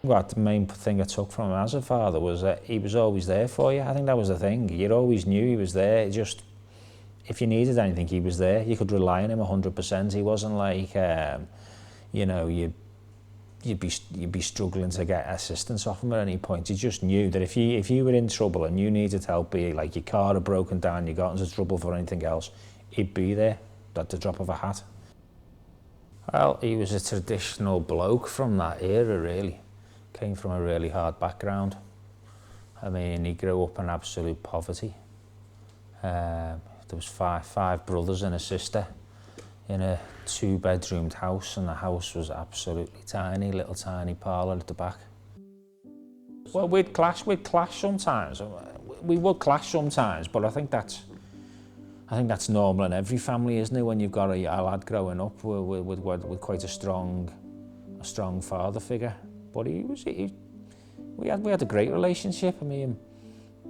What the main thing I took from him as a father was that he was always there for you. I think that was the thing. You always knew he was there. Just if you needed anything, he was there. You could rely on him 100%. He wasn't like, you know, you'd be struggling to get assistance off him at any point. You just knew that if you were in trouble and you needed help, be it like your car had broken down, you got into trouble for anything else, he'd be there at the drop of a hat. Well, he was a traditional bloke from that era, really. Came from a really hard background. I mean, he grew up in absolute poverty. There was five brothers and a sister in a 2-bedroomed house, and the house was absolutely tiny, little tiny parlour at the back. Well, we'd clash sometimes. We would clash sometimes, but I think that's normal in every family, isn't it? When you've got a lad growing up with quite a strong father figure. But we had a great relationship. I mean,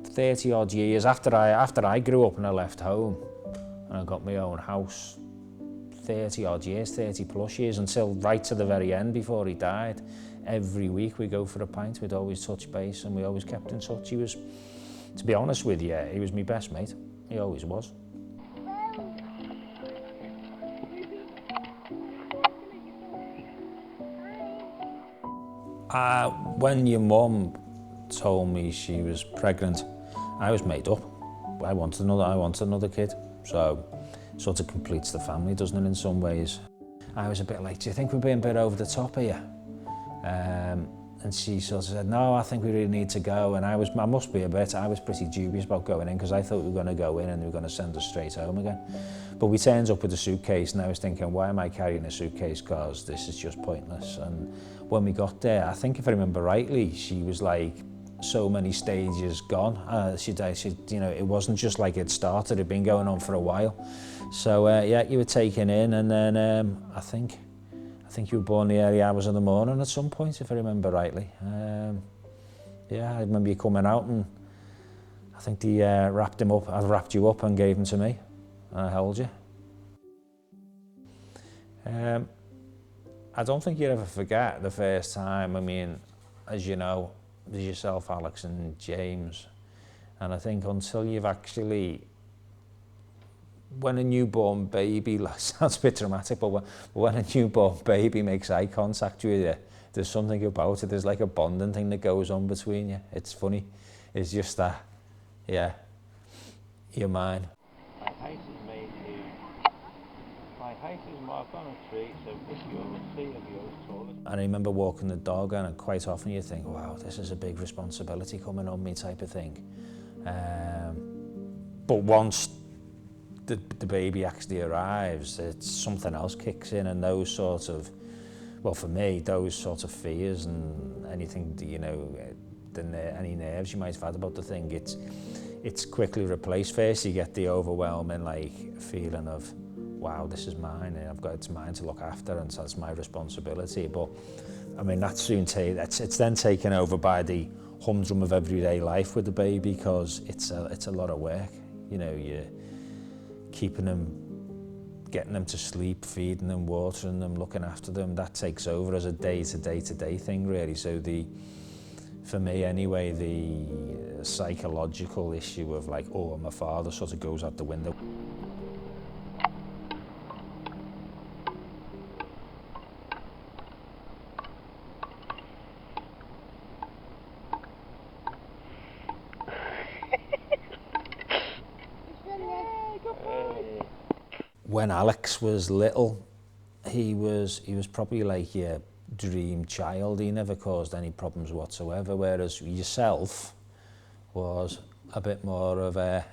30 odd years after I grew up and I left home and I got my own house, 30 odd years, 30 plus years, until right to the very end before he died. Every week we go for a pint, we'd always touch base and we always kept in touch. He was, to be honest with you, he was my best mate. He always was. When your mum told me she was pregnant, I was made up. I wanted another kid. So it sort of completes the family, doesn't it, in some ways. I was a bit like, do you think we're being a bit over the top here? And she sort of said, no, I think we really need to go. And I was pretty dubious about going in because I thought we were going to go in and they were going to send us straight home again. But we turned up with a suitcase and I was thinking, why am I carrying a suitcase? Because this is just pointless. And when we got there, I think if I remember rightly, she was like so many stages gone. You know, it wasn't just like it started, it'd been going on for a while. So yeah, you were taken in, and then I think you were born the early hours of the morning at some point, if I remember rightly. Yeah, I remember you coming out, and I think they wrapped him up. I wrapped you up and gave him to me, and I held you. I don't think you'd ever forget the first time. I mean, as you know, there's yourself, Alex, and James, and I think until you've actually, when a newborn baby, sounds a bit dramatic, but when a newborn baby makes eye contact with you, there's something about it. There's like a bonding thing that goes on between you. It's funny. It's just that, yeah, you're mine. My house is made here. My house is marked on a tree, so if you're a tree, if you're taller. And I remember walking the dog, and quite often you think, wow, this is a big responsibility coming on me, type of thing. But once the baby actually arrives, it's something else kicks in, and those sort of, well, for me, those sort of fears and anything, you know, any nerves you might have had about the thing, it's quickly replaced. First you get the overwhelming like feeling of, wow, this is mine, and it's mine to look after, and so that's my responsibility. But I mean, it's then taken over by the humdrum of everyday life with the baby, because it's a lot of work. You know, you're keeping them, getting them to sleep, feeding them, watering them, looking after them. That takes over as a day-to-day thing, really. So for me anyway, the psychological issue of like, oh, I'm a father, sort of goes out the window. When Alex was little, he was probably like your dream child. He never caused any problems whatsoever, whereas yourself was a bit more of a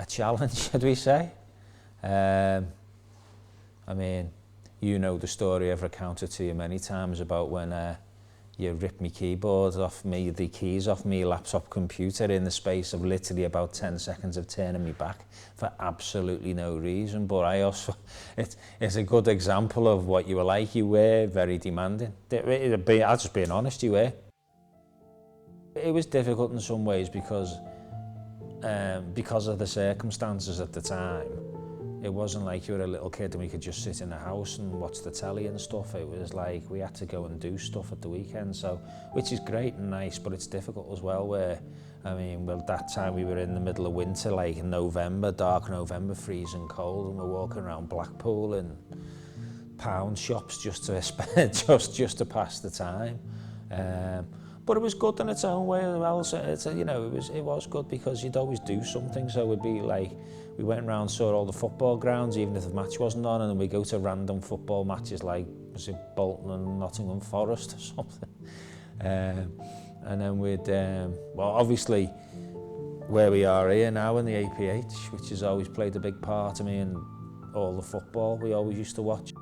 challenge, should we say. I mean, you know the story, I've recounted to you many times about when you ripped my keyboard off me, the keys off me laptop computer in the space of literally about 10 seconds of turning me back for absolutely no reason. But I also, it's a good example of what you were like. You were very demanding. I'll just being honest, you were. It was difficult in some ways because of the circumstances at the time. It wasn't like you were a little kid and we could just sit in the house and watch the telly and stuff. It was like we had to go and do stuff at the weekend, so which is great and nice, but it's difficult as well. Where I mean, well, that time we were in the middle of winter, like in November, dark November, freezing cold, and we're walking around Blackpool in pound shops just to just to pass the time. But it was good in its own way as well. So it's, you know, it was good because you'd always do something. So it'd be like we went around, saw all the football grounds, even if the match wasn't on, and then we go to random football matches like was it Bolton and Nottingham Forest or something. And then we'd well, obviously where we are here now in the APH, which has always played a big part of me, and all the football we always used to watch.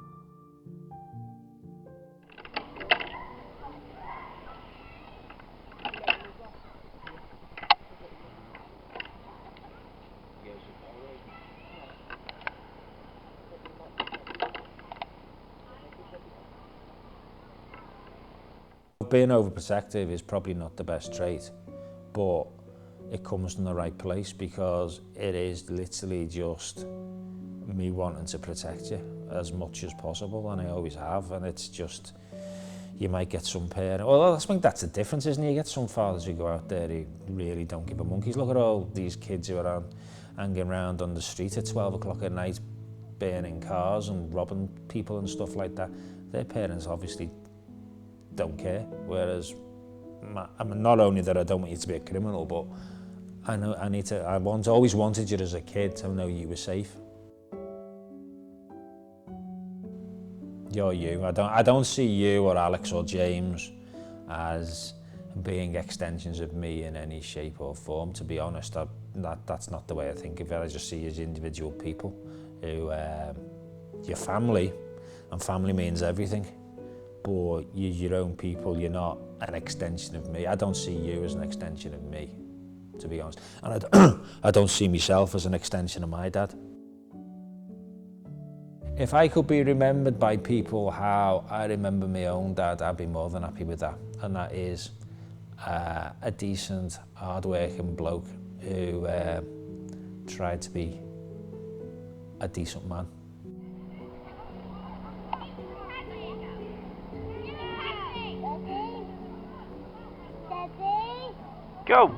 Being overprotective is probably not the best trait, but it comes from the right place because it is literally just me wanting to protect you as much as possible, and I always have. And it's just, you might get some parents, well, I think that's the difference, isn't it? You get some fathers who go out there who really don't give a monkey's. Look at all these kids who are hanging around on the street at 12 o'clock at night, burning cars and robbing people and stuff like that. Their parents obviously don't care, whereas I mean, not only that I don't want you to be a criminal, but I know I always wanted you as a kid to know you were safe. You're you. I don't see you or Alex or James as being extensions of me in any shape or form. To be honest, that's not the way I think of it. I just see you as individual people who your family, and family means everything. But you're your own people, you're not an extension of me. I don't see you as an extension of me, to be honest. And I don't see myself as an extension of my dad. If I could be remembered by people how I remember my own dad, I'd be more than happy with that. And that is a decent, hard-working bloke who tried to be a decent man. Go!